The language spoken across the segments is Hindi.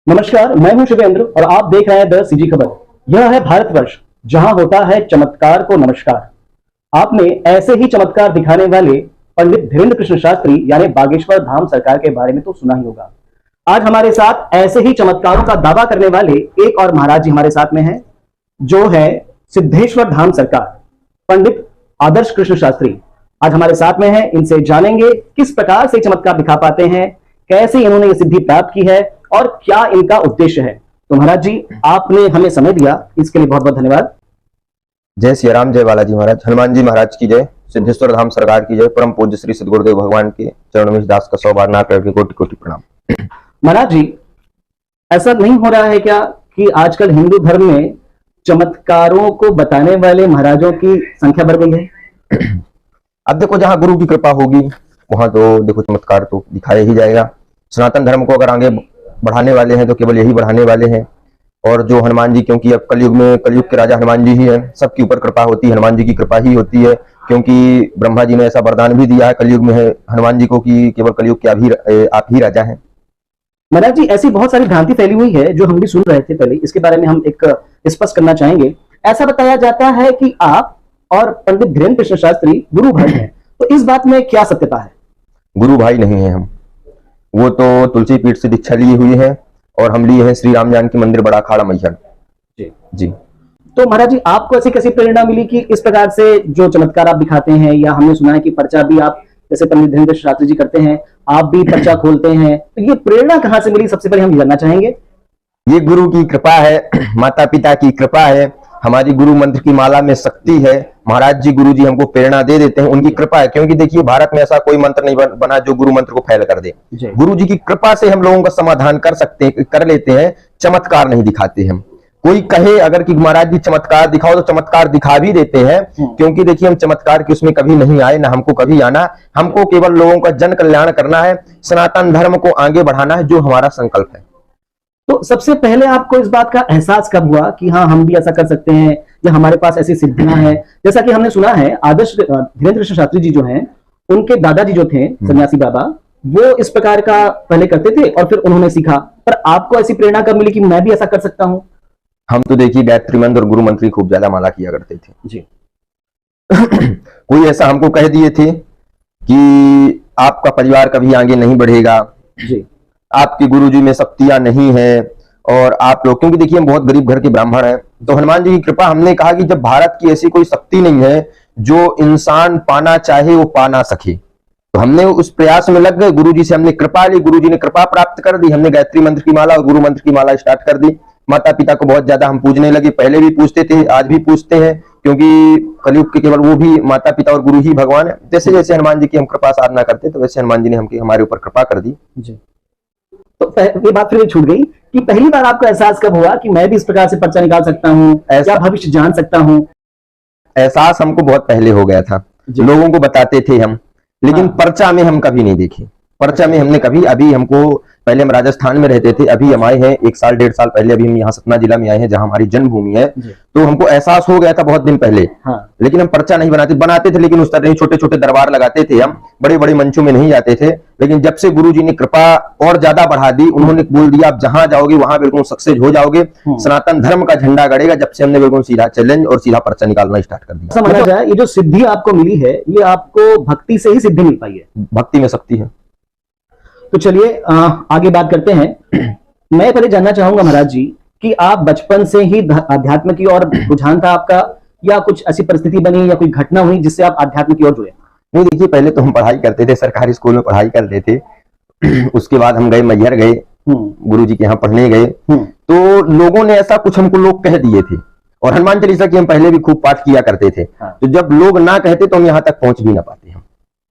नमस्कार, मैं हूं शिवेंद्र और आप देख रहे हैं द सीजी खबर। यह है भारतवर्ष, जहां होता है चमत्कार को नमस्कार। आपने ऐसे ही चमत्कार दिखाने वाले पंडित धीरेन्द्र कृष्ण शास्त्री यानी बागेश्वर धाम सरकार के बारे में तो सुना ही होगा। आज हमारे साथ ऐसे ही चमत्कारों का दावा करने वाले एक और महाराज जी हमारे साथ में हैं, जो है सिद्धेश्वर धाम सरकार, पंडित आदर्श कृष्ण शास्त्री। आज हमारे साथ में है, इनसे जानेंगे किस प्रकार से चमत्कार दिखा पाते हैं, कैसे इन्होंने ये सिद्धि प्राप्त की है और क्या इनका उद्देश्य है। तो महाराज जी, आपने हमें समय दिया, इसके लिए बहुत बहुत धन्यवाद। जय श्री राम, जय बालाजी महाराज, हनुमान जी महाराज की जय, सिद्धेश्वर धाम सरकार की जय, परम पूज्य श्री सद्गुरुदेव भगवान के चरणों में दास का 100 बार नाक करके कोटि कोटि प्रणाम। महाराज जी, ऐसा नहीं हो रहा है क्या कि आजकल हिंदू धर्म में चमत्कारों को बताने वाले महाराजों की संख्या बढ़ गई है? अब देखो, जहाँ गुरु की कृपा होगी वहां तो देखो चमत्कार तो दिखाया ही जाएगा। सनातन धर्म को अगर आगे बढ़ाने वाले हैं तो केवल यही बढ़ाने वाले हैं। और जो हनुमान जी, क्योंकि अब कलयुग के राजा हनुमान जी ही हैं, सबके ऊपर कृपा होती है, हनुमान जी की कृपा ही होती है। क्योंकि ब्रह्मा जी ने ऐसा वरदान भी दिया है कलयुग में है हनुमान जी को कि केवल कलयुग के आप ही राजा हैं। महाराज जी, ऐसी बहुत सारी भ्रांति फैली हुई है जो हम भी सुन रहे थे पहले, इसके बारे में हम एक स्पष्ट करना चाहेंगे। ऐसा बताया जाता है कि आप और पंडित धीरेन्द्र कृष्ण शास्त्री गुरु भाई हैं, तो इस बात में क्या सत्यता है? गुरु भाई नहीं है हम, वो तो तुलसी पीठ से दीक्षा लिए हुए हैं और हम लिए हैं श्री राम जानकी मंदिर बड़ा अखाड़ा मैहर जी। तो महाराज जी, आपको ऐसी कैसी प्रेरणा मिली कि इस प्रकार से जो चमत्कार आप दिखाते हैं, या हमने सुना है कि पर्चा भी आप जैसे पंडित धीरेन्द्र शास्त्री जी करते हैं, आप भी पर्चा खोलते हैं, तो ये प्रेरणा कहाँ से मिली, सबसे पहले हम जानना चाहेंगे। ये गुरु की कृपा है, माता पिता की कृपा है, हमारी गुरु मंत्र की माला में शक्ति है। महाराज जी, गुरु जी हमको प्रेरणा दे देते हैं, उनकी कृपा है। क्योंकि देखिए, भारत में ऐसा कोई मंत्र नहीं बना जो गुरु मंत्र को फैल कर दे। गुरु जी की कृपा से हम लोगों का समाधान कर लेते हैं, चमत्कार नहीं दिखाते हम। कोई कहे अगर कि महाराज जी चमत्कार दिखाओ, तो चमत्कार दिखा भी देते हैं। क्योंकि देखिए, हम चमत्कार की उसमें कभी नहीं आए, ना हमको कभी आना। हमको केवल लोगों का जन कल्याण करना है, सनातन धर्म को आगे बढ़ाना है, जो हमारा संकल्प है। तो सबसे पहले आपको इस बात का एहसास कब हुआ कि हाँ, हम भी ऐसा कर सकते हैं, या हमारे पास ऐसी सिद्धियां हैं? जैसा कि हमने सुना है, आदर्श धीरेन्द्र कृष्ण शास्त्री जी जो हैं, उनके दादाजी जो थे सन्यासी बाबा, वो इस प्रकार का पहले करते थे और फिर उन्होंने सीखा। पर आपको ऐसी प्रेरणा कब मिली कि मैं भी ऐसा कर सकता हूँ? हम तो देखिए, गायत्री मंत्र और गुरु मंत्र की खूब ज्यादा माला किया करते थे जी। कोई ऐसा हमको कह दिए थे कि आपका परिवार कभी आगे नहीं बढ़ेगा जी, आपकी गुरुजी में शक्तियां नहीं है, और आप लोग, क्योंकि देखिए हम बहुत गरीब घर के ब्राह्मण हैं, तो हनुमान जी की कृपा, हमने कहा कि जब भारत की ऐसी कोई शक्ति नहीं है जो इंसान पाना चाहे वो पा ना सके, तो हमने उस प्रयास में लग गए। गुरुजी से हमने कृपा ली, गुरुजी ने कृपा प्राप्त कर दी। हमने गायत्री मंत्र की माला और गुरु मंत्र की माला स्टार्ट कर दी। माता पिता को बहुत ज्यादा हम पूजने लगे, पहले भी पूजते थे, आज भी पूजते हैं, क्योंकि कलयुग के केवल वो भी माता पिता और गुरु ही भगवान है। जैसे जैसे हनुमान जी की हम कृपा साधना करते, तो वैसे हनुमान जी ने हमारे ऊपर कृपा कर दी जी। तो ये बात फिर छूट गई कि पहली बार आपको एहसास कब हुआ कि मैं भी इस प्रकार से पर्चा निकाल सकता हूँ, या भविष्य जान सकता हूँ? एहसास हमको बहुत पहले हो गया था, लोगों को बताते थे हम, लेकिन पर्चा में हम कभी नहीं देखे। पर्चा में हमने कभी, अभी हमको, पहले हम राजस्थान में रहते थे, अभी हम आए हैं 1 साल 1.5 साल पहले, अभी हम यहाँ सतना जिला में आए हैं, जहाँ हमारी जन्मभूमि है। तो हमको एहसास हो गया था बहुत दिन पहले। लेकिन हम पर्चा नहीं बनाते थे, लेकिन उस तरह छोटे छोटे दरबार लगाते थे, हम बड़े बड़े मंचों में नहीं जाते थे। लेकिन जब से गुरु जी ने कृपा और ज्यादा बढ़ा दी, उन्होंने बोल दिया आप जहां जाओगे वहां बिल्कुल सक्सेस हो जाओगे, सनातन धर्म का झंडा गड़ेगा, जब से हमने बिल्कुल सीधा चैलेंज और सीधा पर्चा निकालना स्टार्ट कर दिया। समझा जाए, ये जो सिद्धि आपको मिली है, ये आपको भक्ति से ही सिद्धि मिल पाई है? भक्ति में शक्ति है। तो चलिए आगे बात करते हैं। मैं पहले जानना चाहूंगा महाराज जी कि आप बचपन से ही अध्यात्म की ओर रुझान था आपका, या कुछ ऐसी परिस्थिति बनी या कोई घटना हुई जिससे आप अध्यात्म की ओर जुड़े? नहीं, देखिए, पहले तो हम पढ़ाई करते थे, सरकारी स्कूल में पढ़ाई करते थे। उसके बाद हम गए मैहर गए, गुरु जी के यहाँ पढ़ने गए, तो लोगों ने ऐसा कुछ हमको लोग कह दिए थे, और हनुमान चालीसा की हम पहले भी खूब पाठ किया करते थे। तो जब लोग ना कहते तो हम यहाँ तक पहुंच भी ना पाते। हम,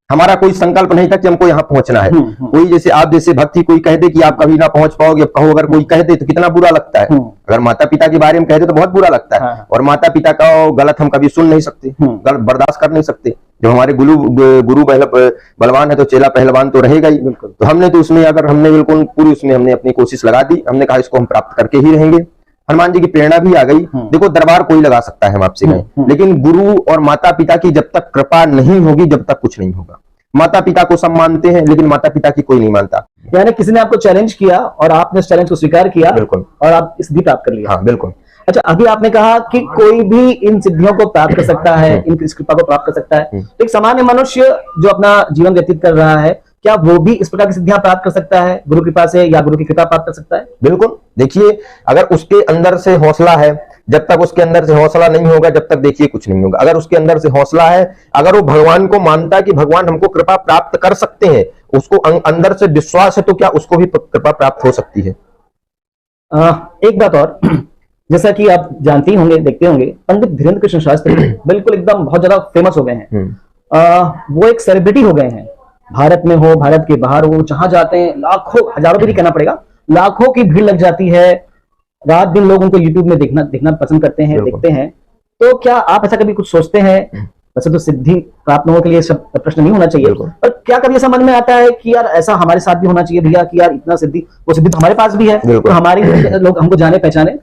हमारा कोई संकल्प नहीं था कि हमको यहाँ पहुंचना है। कोई जैसे आप जैसे भक्ति कोई कह दे कि आप कभी ना पहुंच पाओगे, अब कहो, अगर कोई कह दे तो कितना बुरा लगता है। अगर माता पिता के बारे में कह दे तो बहुत बुरा लगता है, और माता पिता का गलत हम कभी सुन नहीं सकते, गलत बर्दाश्त कर नहीं सकते। जब हमारे गुरु बलवान है तो चेला पहलवान तो रहेगा ही। तो हमने तो उसमें, अगर हमने बिल्कुल पूरी उसमें हमने अपनी कोशिश लगा दी, हमने कहा इसको हम प्राप्त करके ही रहेंगे। हनुमान जी की प्रेरणा भी आ गई। देखो, दरबार कोई लगा सकता है, हम आपसे कहें, लेकिन गुरु और माता पिता की जब तक कृपा नहीं होगी, जब तक कुछ नहीं होगा। माता पिता को सब मानते हैं, लेकिन माता पिता की कोई नहीं मानता। यानी किसी ने आपको चैलेंज किया और आपने उस चैलेंज को स्वीकार किया, बिल्कुल, और आप सिद्धि प्राप्त कर लिया। हाँ बिल्कुल। अच्छा, अभी आपने कहा कि कोई भी इन सिद्धियों को प्राप्त कर सकता है, इस कृपा को प्राप्त कर सकता है, तो एक सामान्य मनुष्य जो अपना जीवन व्यतीत कर रहा है, क्या वो भी इस प्रकार की सिद्धियां प्राप्त कर सकता है गुरु कृपा से, या गुरु की कृपा प्राप्त कर सकता है? बिल्कुल। देखिए, अगर उसके अंदर से हौसला है, जब तक उसके अंदर से हौसला नहीं होगा, जब तक देखिए कुछ नहीं होगा। अगर उसके अंदर से हौसला है, अगर वो भगवान को मानता है कि भगवान हमको कृपा प्राप्त कर सकते हैं, उसको अंदर से विश्वास है, तो क्या उसको भी कृपा प्राप्त हो सकती है। एक बात और, जैसा कि आप जानते ही होंगे, देखते होंगे, पंडित धीरेन्द्र कृष्ण शास्त्री बिल्कुल एकदम बहुत ज्यादा फेमस हो गए हैं। वो एक सेलिब्रिटी हो गए हैं। भारत में हो, भारत के बाहर हो, जहां जाते हैं लाखों, हजारों भी नहीं कहना पड़ेगा, लाखों की भीड़ लग जाती है। रात दिन लोग उनको यूट्यूब में देखना पसंद करते हैं, देखते हैं। तो क्या आप ऐसा कभी कुछ सोचते हैं? वैसे तो सिद्धि प्राप्त होने के लिए सब प्रश्न नहीं होना चाहिए, पर क्या कभी ऐसा मन में आता है कि यार ऐसा हमारे साथ भी होना चाहिए भैया, कि यार इतना सिद्धि, वो सिद्धि तो हमारे पास भी है, तो हमारे लोग हमको जाने पहचाने?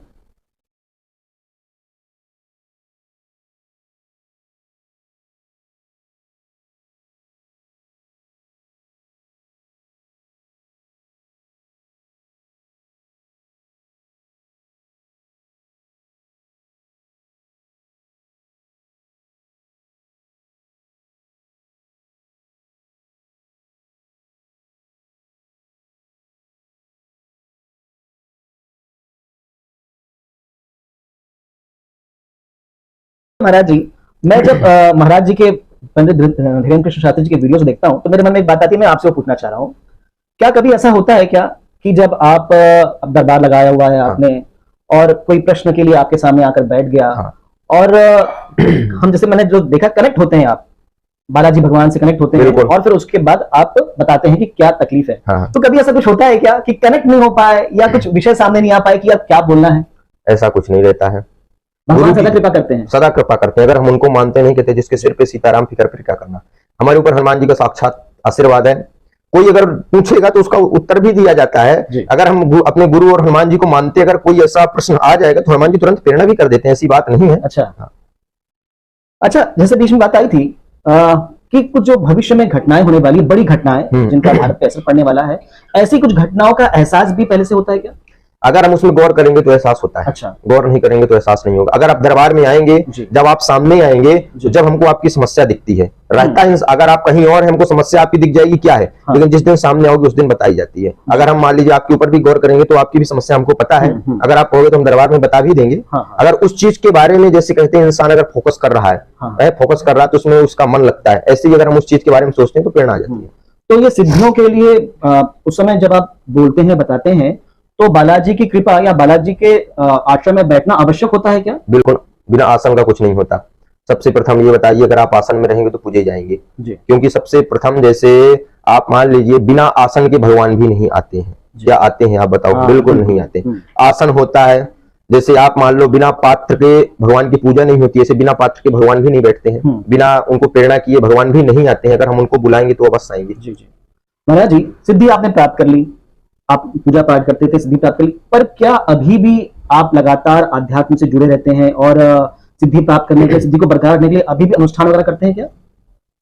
महाराज जी, मैं जब महाराज जी के, पंडित धीरेन्द्र कृष्ण शास्त्री जी के वीडियोस देखता हूं, तो मेरे मन में एक बात आती है, मैं आपसे वो पूछना चाह रहा हूं, क्या कभी ऐसा होता है क्या कि जब आप दरबार लगाया हुआ है आपने, और कोई प्रश्न के लिए आपके सामने आकर बैठ गया, और हम जैसे मैंने जो देखा, कनेक्ट होते हैं आप बालाजी भगवान से, कनेक्ट होते हैं, और फिर उसके बाद आप बताते हैं कि क्या तकलीफ है। तो कभी ऐसा कुछ होता है क्या कि कनेक्ट नहीं हो पाए, या कुछ विषय सामने नहीं आ पाए कि यार क्या बोलना है? ऐसा कुछ नहीं रहता है। भगवान सदा कृपा करते हैं, सदा कृपा करते हैं। अगर हम उनको मानते नहीं, कहते जिसके सिर पे सीताराम फिकर फिर क्या करना। हमारे ऊपर हनुमान जी का साक्षात आशीर्वाद है। कोई अगर पूछेगा तो उसका उत्तर भी दिया जाता है। अगर हम अपने गुरु और हनुमान जी को मानते, अगर कोई ऐसा प्रश्न आ जाएगा तो हनुमान जी तुरंत प्रेरणा भी कर देते हैं, ऐसी बात नहीं है। अच्छा, जैसे बीच में बात आई थी कि कुछ जो भविष्य में घटनाएं होने वाली, बड़ी घटनाएं जिनका भारत पे असर पड़ने वाला है, ऐसी कुछ घटनाओं का एहसास भी पहले से होता है क्या? अगर हम उसमें गौर करेंगे तो एहसास होता है। अच्छा। गौर नहीं करेंगे तो एहसास नहीं होगा। अगर आप दरबार में आएंगे, जब आप सामने आएंगे, जब हमको आपकी समस्या दिखती है, रहता है अगर आप कहीं और हमको समस्या आपकी दिख जाएगी क्या है, लेकिन जिस दिन सामने आओगे उस दिन बताई जाती है। अगर हम मान लीजिए आपके ऊपर भी गौर करेंगे तो आपकी भी समस्या हमको पता है, अगर आप कहोगे तो हम दरबार में बता भी देंगे। अगर उस चीज के बारे में, जैसे कहते हैं इंसान अगर फोकस कर रहा है, फोकस कर रहा है तो उसमें उसका मन लगता है, ऐसे ही अगर हम उस चीज के बारे में सोचते हैं तो प्रेरणा आ जाती है। तो ये सिद्धियों के लिए उस समय जब आप बोलते हैं, बताते हैं, तो बालाजी की कृपा या बालाजी के आश्रम में बैठना आवश्यक होता है क्या? बिल्कुल, बिना आसन का कुछ नहीं होता। सबसे प्रथम ये बताइए, अगर आप आसन में रहेंगे तो पूजे जाएंगे, क्योंकि सबसे प्रथम, जैसे आप मान लीजिए बिना आसन के भगवान भी नहीं आते हैं, या आते हैं आप बताओ? बिल्कुल नहीं आते। आसन होता है, जैसे आप मान लो बिना पात्र के भगवान की पूजा नहीं होती, ऐसे बिना पात्र के भगवान भी नहीं बैठते हैं, बिना उनको प्रेरणा किए भगवान भी नहीं आते हैं। अगर हम उनको बुलाएंगे तो अवश्य आएंगे। महाराज जी, सिद्धि आपने प्राप्त कर ली, आप पूजा पाठ करते थे, सिद्धि प्राप्त कर ली, पर क्या अभी भी आप लगातार आध्यात्म से जुड़े रहते हैं, और सिद्धि प्राप्त करने के लिए, सिद्धि को बरकरार रखने के लिए अभी भी अनुष्ठान वगैरह करते हैं क्या?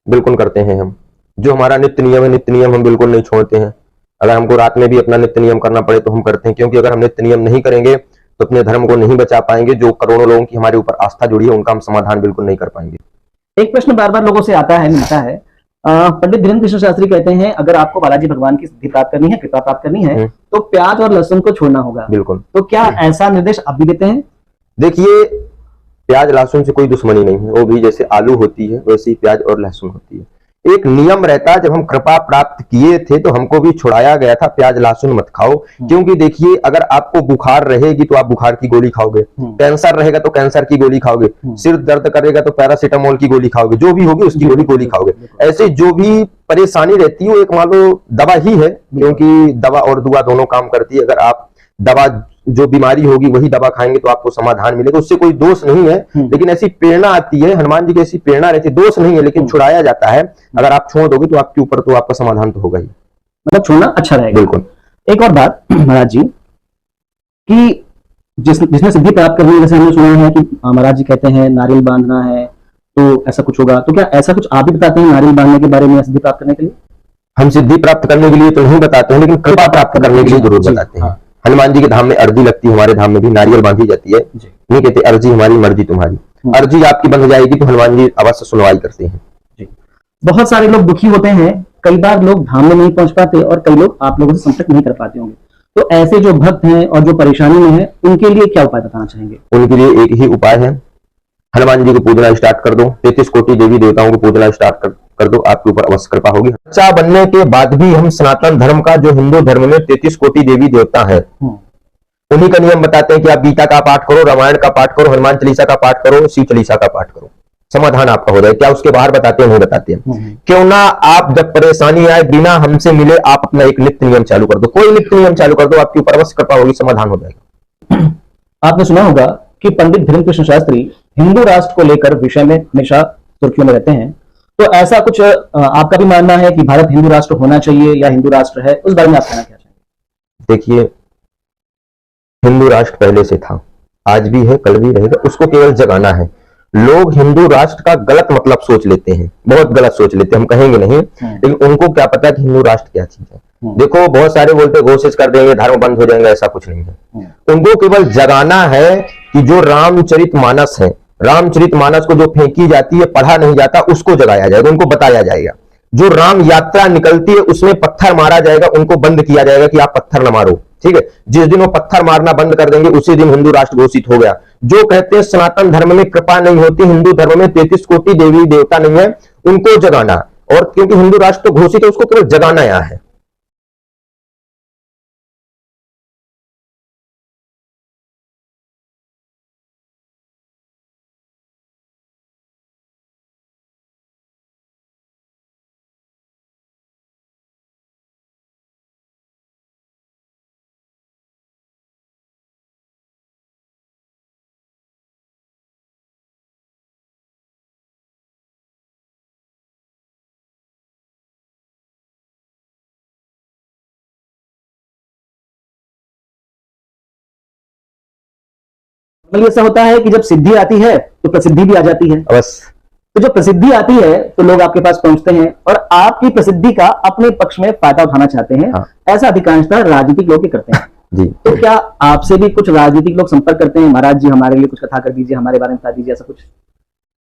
बिल्कुल करते हैं हम। जो हमारा नित्य नियम है, नित्य नियम हम बिल्कुल नहीं छोड़ते हैं। अगर हमको रात में भी अपना नित्य नियम करना पड़े तो हम करते हैं, क्योंकि अगर हम नित्य नियम नहीं करेंगे तो अपने धर्म को नहीं बचा पाएंगे। जो करोड़ों लोगों की हमारे ऊपर आस्था जुड़ी है, उनका हम समाधान बिल्कुल नहीं कर पाएंगे। एक प्रश्न बार बार लोगों से आता है, मिलता है, पंडित धीरेन्द्र कृष्ण शास्त्री कहते हैं, अगर आपको बालाजी भगवान की सिद्धि प्राप्त करनी है, कृपा प्राप्त करनी है, तो प्याज और लहसुन को छोड़ना होगा। बिल्कुल। तो क्या ऐसा निर्देश आप भी देते हैं? देखिए, प्याज लहसुन से कोई दुश्मनी नहीं है। वो भी जैसे आलू होती है वैसे ही प्याज और लहसुन होती है। एक नियम रहता है, जब हम कृपा प्राप्त किए थे तो हमको भी छुड़ाया गया था, प्याज लहसुन मत खाओ। क्योंकि देखिए, अगर आपको बुखार रहेगी तो आप बुखार की गोली खाओगे, कैंसर रहेगा तो कैंसर की गोली खाओगे, सिर दर्द करेगा तो पैरासीटामोल की गोली खाओगे, जो भी होगी उसकी गोली खाओगे। ऐसे जो भी परेशानी रहती है वो एक मान लो दवा ही है, क्योंकि दवा और दुआ दोनों काम करती है। अगर आप दवा, जो बीमारी होगी वही दवा खाएंगे तो आपको समाधान मिलेगा, उससे कोई दोष नहीं है। लेकिन ऐसी प्रेरणा आती है, हनुमान जी की ऐसी प्रेरणा रहती है, दोष नहीं है, लेकिन छुड़ाया जाता है। अगर आप छोड़ दोगे तो आपके ऊपर तो आपका समाधान तो होगा ही, मतलब छोड़ना अच्छा रहेगा। बिल्कुल। एक और बात महाराज जी, कि जिसने सिद्धि प्राप्त करनी है, जैसे हमने सुना है कि महाराज जी कहते हैं नारियल बांधना है, तो ऐसा कुछ होगा। तो क्या ऐसा कुछ आप भी बताते हैं नारियल बांधने के बारे में सिद्धि प्राप्त करने के लिए? हम सिद्धि प्राप्त करने के लिए तो नहीं बताते हैं, लेकिन कृपा प्राप्त करने के लिए जरूर बताते हैं। हनुमान जी के धाम में अर्जी लगती है, हमारे धाम में भी नारियल बांधी जाती है। नहीं कहते अर्जी हमारी मर्जी तुम्हारी, अर्जी आपकी बंध जाएगी तो हनुमान जी अवश्य सुनवाई करते हैं। बहुत सारे लोग दुखी होते हैं, कई बार लोग धाम में नहीं पहुंच पाते और कई लोग आप लोगों से संपर्क नहीं कर पाते होंगे। तो ऐसे जो भक्त हैं और जो परेशानी में हैं, उनके लिए क्या उपाय बताना चाहेंगे? उनके लिए एक ही उपाय है, हनुमान जी को पूजना स्टार्ट कर दो, 33 कोटि देवी देवताओं को पूजना स्टार्ट कर दो, आपके ऊपर अवश्य कृपा होगी। बच्चा बनने के बाद भी हम सनातन धर्म का, जो हिंदू धर्म में 33 कोटि देवी देवता है, उन्हीं का नियम बताते हैं कि आप गीता का पाठ करो, रामायण का पाठ करो, हनुमान चालीसा का पाठ करो, शिव चालीसा का पाठ करो, समाधान आपका हो जाए। क्या उसके बाहर बताते हैं? नहीं बताते हैं। क्यों ना आप जब परेशानी आए बिना हमसे मिले आप अपना एक नित्य नियम चालू कर दो, कोई नित्य नियम चालू कर दो, आपके ऊपर अवश्य कृपा होगी, समाधान हो जाएगा। आपने सुना होगा कि पंडित धीरेन्द्र कृष्ण शास्त्री हिंदू राष्ट्र को लेकर विषय में हमेशा सुर्खियों में रहते हैं। तो ऐसा कुछ आपका भी मानना है कि भारत हिंदू राष्ट्र होना चाहिए या हिंदू राष्ट्र है, उस बारे में आप कहना क्या चाहेंगे? देखिए, हिंदू राष्ट्र पहले से था, आज भी है, कल भी रहेगा, उसको केवल जगाना है। लोग हिंदू राष्ट्र का गलत मतलब सोच लेते हैं, बहुत गलत सोच लेते हैं, हम कहेंगे नहीं, लेकिन उनको क्या पता कि हिंदू राष्ट्र क्या चीज है। देखो, बहुत सारे बोलते घोषित कर देंगे, धर्म बंद हो जाएंगे, ऐसा कुछ नहीं है। उनको केवल जगाना है कि जो रामचरितमानस है, रामचरितमानस को जो फेंकी जाती है, पढ़ा नहीं जाता, उसको जगाया जाएगा, उनको बताया जाएगा। जो राम यात्रा निकलती है उसमें पत्थर मारा जाएगा, उनको बंद किया जाएगा कि आप पत्थर न मारो, ठीक है। जिस दिन वो पत्थर मारना बंद कर देंगे उसी दिन हिंदू राष्ट्र घोषित हो गया। जो कहते हैं सनातन धर्म में कृपा नहीं होती, हिंदू धर्म में 33 कोटि देवी देवता नहीं है, उनको जगाना, और क्योंकि हिंदू राष्ट्र तो घोषित है, उसको केवल जगाना यहां है। ऐसा होता है कि जब सिद्धि आती है तो प्रसिद्धि भी आ जाती है। बस तो जब प्रसिद्धि आती है तो लोग आपके पास पहुंचते हैं और आपकी प्रसिद्धि का अपने पक्ष में फायदा उठाना चाहते हैं। हाँ। ऐसा अधिकांशतः राजनीतिक लोग ही करते हैं। जी। तो क्या आपसे भी कुछ राजनीतिक लोग संपर्क करते हैं, महाराज जी हमारे लिए कुछ कथा कर दीजिए, हमारे बारे में बता दीजिए, ऐसा कुछ?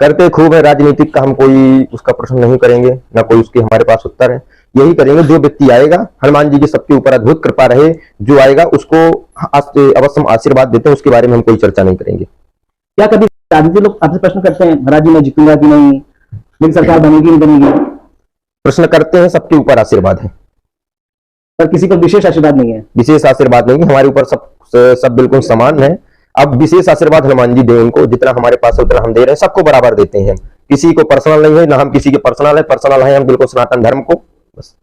करते खूब है, राजनीतिक का हम कोई उसका प्रश्न नहीं करेंगे, ना कोई उसके हमारे पास उत्तर है। यही करेंगे, जो व्यक्ति आएगा, हनुमान जी की सबके ऊपर अद्भुत कृपा रहे, जो आएगा उसको अवश्य आशीर्वाद देते हैं, उसके बारे में हम कोई चर्चा नहीं करेंगे। क्या कभी राजनीतिक लोग आपसे प्रश्न करते हैं, महाराज जी मैं जीतूंगा कि नहीं, मेरी सरकार बनेगी नहीं बनेगी? प्रश्न करते हैं, सबके ऊपर आशीर्वाद है, पर किसी को विशेष आशीर्वाद नहीं है? विशेष आशीर्वाद नहीं, हमारे ऊपर सब बिल्कुल समान है। अब विशेष आशीर्वाद हनुमान जी दे उनको, जितना हमारे पास है उतना हम दे रहे हैं, सबको बराबर देते हैं। किसी को पर्सनल नहीं है, ना हम किसी के पर्सनल है हम बिल्कुल सनातन धर्म को। बस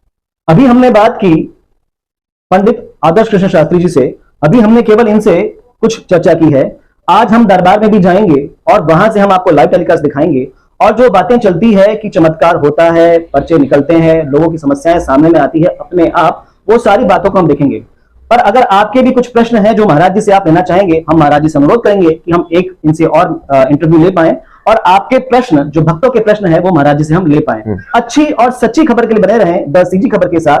अभी हमने बात की पंडित आदर्श कृष्ण शास्त्री जी से, अभी हमने केवल इनसे कुछ चर्चा की है। आज हम दरबार में भी जाएंगे और वहां से हम आपको लाइव टेलीकास्ट दिखाएंगे, और जो बातें चलती है कि चमत्कार होता है, पर्चे निकलते हैं, लोगों की समस्याएं सामने में आती है अपने आप, वो सारी बातों को हम देखेंगे। पर अगर आपके भी कुछ प्रश्न हैं जो महाराज जी से आप लेना चाहेंगे, हम महाराज जी से अनुरोध करेंगे कि हम एक इनसे और इंटरव्यू ले पाए, और आपके प्रश्न, जो भक्तों के प्रश्न है, वो महाराज जी से हम ले पाए। अच्छी और सच्ची खबर के लिए बने रहें द सीजी खबर के साथ।